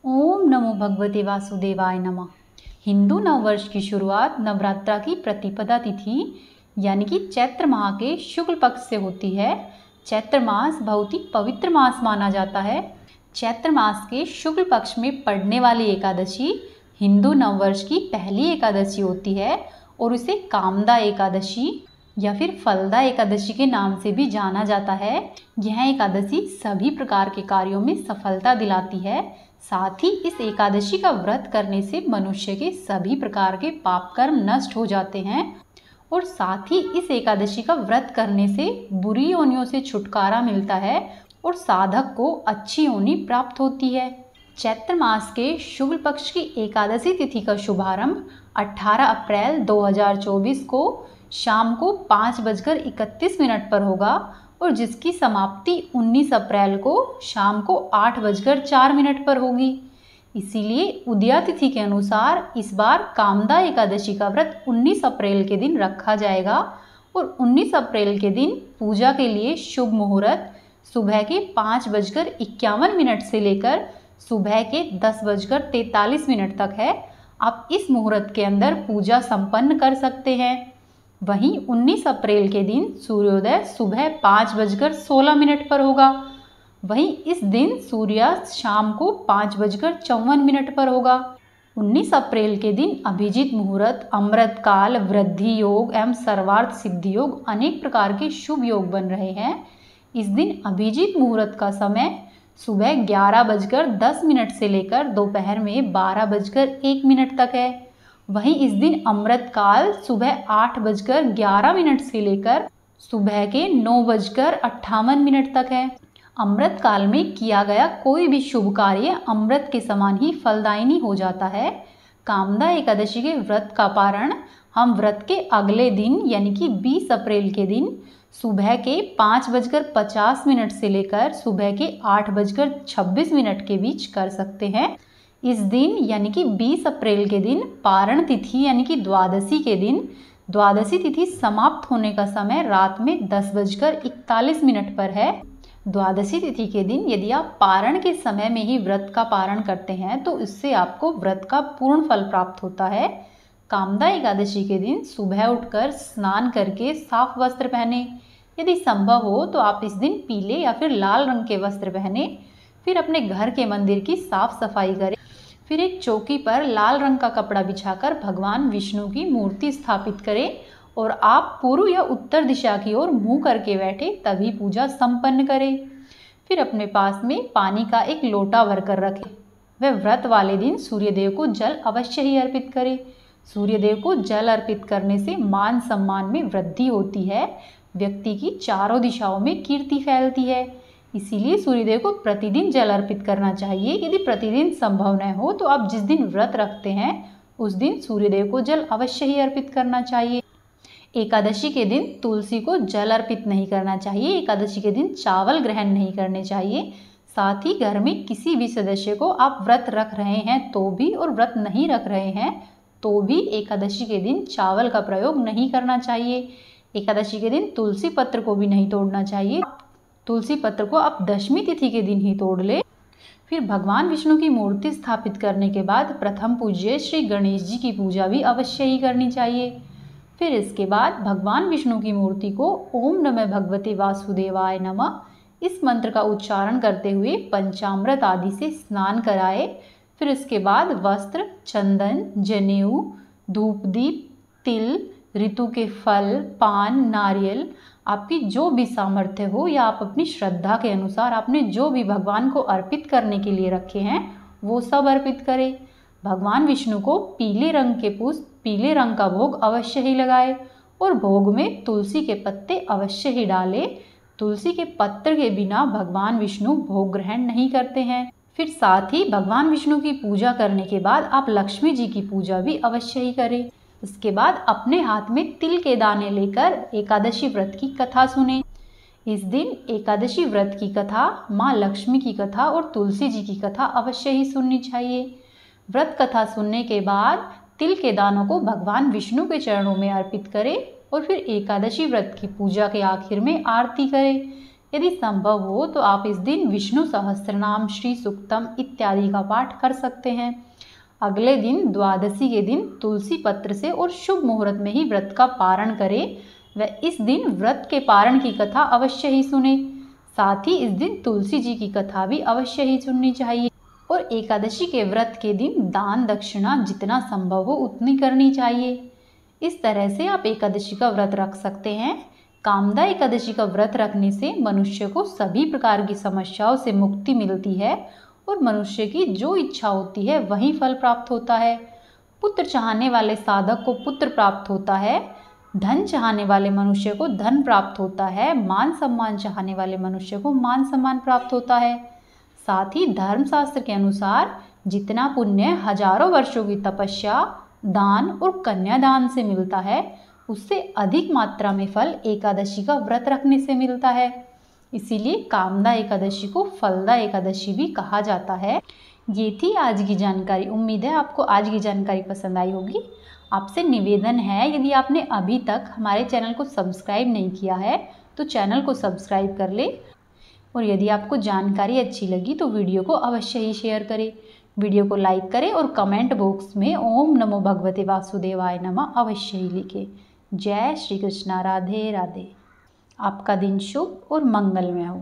ओम नमो भगवते वासुदेवाय नमः। हिंदू नववर्ष की शुरुआत नवरात्रा की प्रतिपदा तिथि यानी कि चैत्र माह के शुक्ल पक्ष से होती है। चैत्र मास बहुत ही पवित्र मास माना जाता है। चैत्र मास के शुक्ल पक्ष में पड़ने वाली एकादशी हिंदू नववर्ष की पहली एकादशी होती है और उसे कामदा एकादशी या फिर फलदा एकादशी के नाम से भी जाना जाता है। यह एकादशी सभी प्रकार के कार्यों में सफलता दिलाती है। साथ ही इस एकादशी का व्रत करने से मनुष्य के सभी प्रकार के पाप कर्म नष्ट हो जाते हैं और साथ ही इस एकादशी का व्रत करने से बुरी योनियों से छुटकारा मिलता है और साधक को अच्छी योनि प्राप्त होती है। चैत्र मास के शुक्ल पक्ष की एकादशी तिथि का शुभारंभ 18 अप्रैल 2024 को शाम को 5:31 पर होगा और जिसकी समाप्ति 19 अप्रैल को शाम को 8:04 पर होगी। इसीलिए उदया तिथि के अनुसार इस बार कामदा एकादशी का व्रत 19 अप्रैल के दिन रखा जाएगा और 19 अप्रैल के दिन पूजा के लिए शुभ मुहूर्त सुबह के 5:51 से लेकर सुबह के 10:43 तक है। आप इस मुहूर्त के अंदर पूजा संपन्न कर सकते हैं। वहीं 19 अप्रैल के दिन सूर्योदय सुबह 5:16 पर होगा। वहीं इस दिन सूर्यास्त शाम को 5:54 पर होगा। 19 अप्रैल के दिन अभिजीत मुहूर्त, अमृत काल, वृद्धि योग एवं सर्वार्थ सिद्धि योग अनेक प्रकार के शुभ योग बन रहे हैं। इस दिन अभिजीत मुहूर्त का समय सुबह 11:10 से लेकर दोपहर में 12:01 तक है। वहीं इस दिन अमृत काल सुबह 8:11 से लेकर सुबह के 9:58 तक है। अमृत काल में किया गया कोई भी शुभ कार्य अमृत के समान ही फलदायिनी हो जाता है। कामदा एकादशी के व्रत का पारण हम व्रत के अगले दिन यानी कि 20 अप्रैल के दिन सुबह के 5:50 से लेकर सुबह के 8:26 के बीच कर सकते हैं। इस दिन यानी कि 20 अप्रैल के दिन पारण तिथि यानी कि द्वादशी के दिन द्वादशी तिथि समाप्त होने का समय रात में 10:41 पर है। द्वादशी तिथि के दिन यदि आप पारण के समय में ही व्रत का पारण करते हैं तो इससे आपको व्रत का पूर्ण फल प्राप्त होता है। कामदा एकादशी के दिन सुबह उठकर स्नान करके साफ वस्त्र पहने। यदि संभव हो तो आप इस दिन पीले या फिर लाल रंग के वस्त्र पहने। फिर अपने घर के मंदिर की साफ सफाई करें। फिर एक चौकी पर लाल रंग का कपड़ा बिछाकर भगवान विष्णु की मूर्ति स्थापित करें और आप पूर्व या उत्तर दिशा की ओर मुंह करके बैठे तभी पूजा संपन्न करें। फिर अपने पास में पानी का एक लोटा भरकर रखें। वह व्रत वाले दिन सूर्यदेव को जल अवश्य ही अर्पित करें। सूर्यदेव को जल अर्पित करने से मान सम्मान में वृद्धि होती है। व्यक्ति की चारों दिशाओं में कीर्ति फैलती है। इसीलिए सूर्यदेव को प्रतिदिन जल अर्पित करना चाहिए। यदि प्रतिदिन संभव न हो तो आप जिस दिन व्रत रखते हैं उस दिन सूर्यदेव को जल अवश्य ही अर्पित करना चाहिए। एकादशी के दिन तुलसी को जल अर्पित नहीं करना चाहिए। एकादशी के दिन चावल ग्रहण नहीं करने चाहिए। साथ ही घर में किसी भी सदस्य को आप व्रत रख रहे हैं तो भी और व्रत नहीं रख रहे हैं तो भी एकादशी के दिन चावल का प्रयोग नहीं करना चाहिए। एकादशी के दिन तुलसी पत्र को भी नहीं तोड़ना चाहिए। तुलसी पत्र को आप दशमी तिथि के दिन ही तोड़ ले। फिर भगवान विष्णु की मूर्ति स्थापित करने के बाद प्रथम पूज्य श्री गणेश जी की पूजा भी अवश्य ही करनी चाहिए। फिर इसके बाद भगवान विष्णु की मूर्ति को ओम नमः भगवते वासुदेवाय नमः इस मंत्र का उच्चारण करते हुए पंचामृत आदि से स्नान कराए। फिर इसके बाद वस्त्र, चंदन, जनेऊ, धूप दीप, तिल, ऋतु के फल, पान, नारियल आपकी जो भी सामर्थ्य हो या आप अपनी श्रद्धा के अनुसार आपने जो भी भगवान को अर्पित करने के लिए रखे हैं वो सब अर्पित करें। भगवान विष्णु को पीले रंग के पुष्प, पीले रंग का भोग अवश्य ही लगाए और भोग में तुलसी के पत्ते अवश्य ही डाले। तुलसी के पत्र के बिना भगवान विष्णु भोग ग्रहण नहीं करते हैं। फिर साथ ही भगवान विष्णु की पूजा करने के बाद आप लक्ष्मी जी की पूजा भी अवश्य ही करें। इसके बाद अपने हाथ में तिल के दाने लेकर एकादशी व्रत की कथा सुने। इस दिन एकादशी व्रत की कथा, माँ लक्ष्मी की कथा और तुलसी जी की कथा अवश्य ही सुननी चाहिए। व्रत कथा सुनने के बाद तिल के दानों को भगवान विष्णु के चरणों में अर्पित करें और फिर एकादशी व्रत की पूजा के आखिर में आरती करें। यदि संभव हो तो आप इस दिन विष्णु सहस्त्रनाम, श्री सूक्तम इत्यादि का पाठ कर सकते हैं। अगले दिन द्वादशी के दिन तुलसी पत्र से और शुभ मुहूर्त में ही व्रत का पारण करें व इस दिन व्रत के पारण की कथा अवश्य ही सुने। साथ ही इस दिन तुलसी जी की कथा भी अवश्य ही सुननी चाहिए और एकादशी के व्रत के दिन दान दक्षिणा जितना संभव हो उतनी करनी चाहिए। इस तरह से आप एकादशी का व्रत रख सकते हैं। कामदा एकादशी का व्रत रखने से मनुष्य को सभी प्रकार की समस्याओं से मुक्ति मिलती है और मनुष्य की जो इच्छा होती है वही फल प्राप्त होता है। पुत्र चाहने वाले साधक को पुत्र प्राप्त होता है, धन चाहने वाले मनुष्य को धन प्राप्त होता है, मान सम्मान चाहने वाले मनुष्य को मान सम्मान प्राप्त होता है। साथ ही धर्मशास्त्र के अनुसार जितना पुण्य हजारों वर्षों की तपस्या, दान और कन्यादान से मिलता है, उससे अधिक मात्रा में फल एकादशी का व्रत रखने से मिलता है। इसीलिए कामदा एकादशी को फलदा एकादशी भी कहा जाता है। ये थी आज की जानकारी। उम्मीद है आपको आज की जानकारी पसंद आई होगी। आपसे निवेदन है, यदि आपने अभी तक हमारे चैनल को सब्सक्राइब नहीं किया है तो चैनल को सब्सक्राइब कर ले और यदि आपको जानकारी अच्छी लगी तो वीडियो को अवश्य ही शेयर करें। वीडियो को लाइक करें और कमेंट बॉक्स में ओम नमो भगवते वासुदेवाय नमः अवश्य ही लिखें। जय श्री कृष्णा, राधे राधे। आपका दिन शुभ और मंगलमय हो।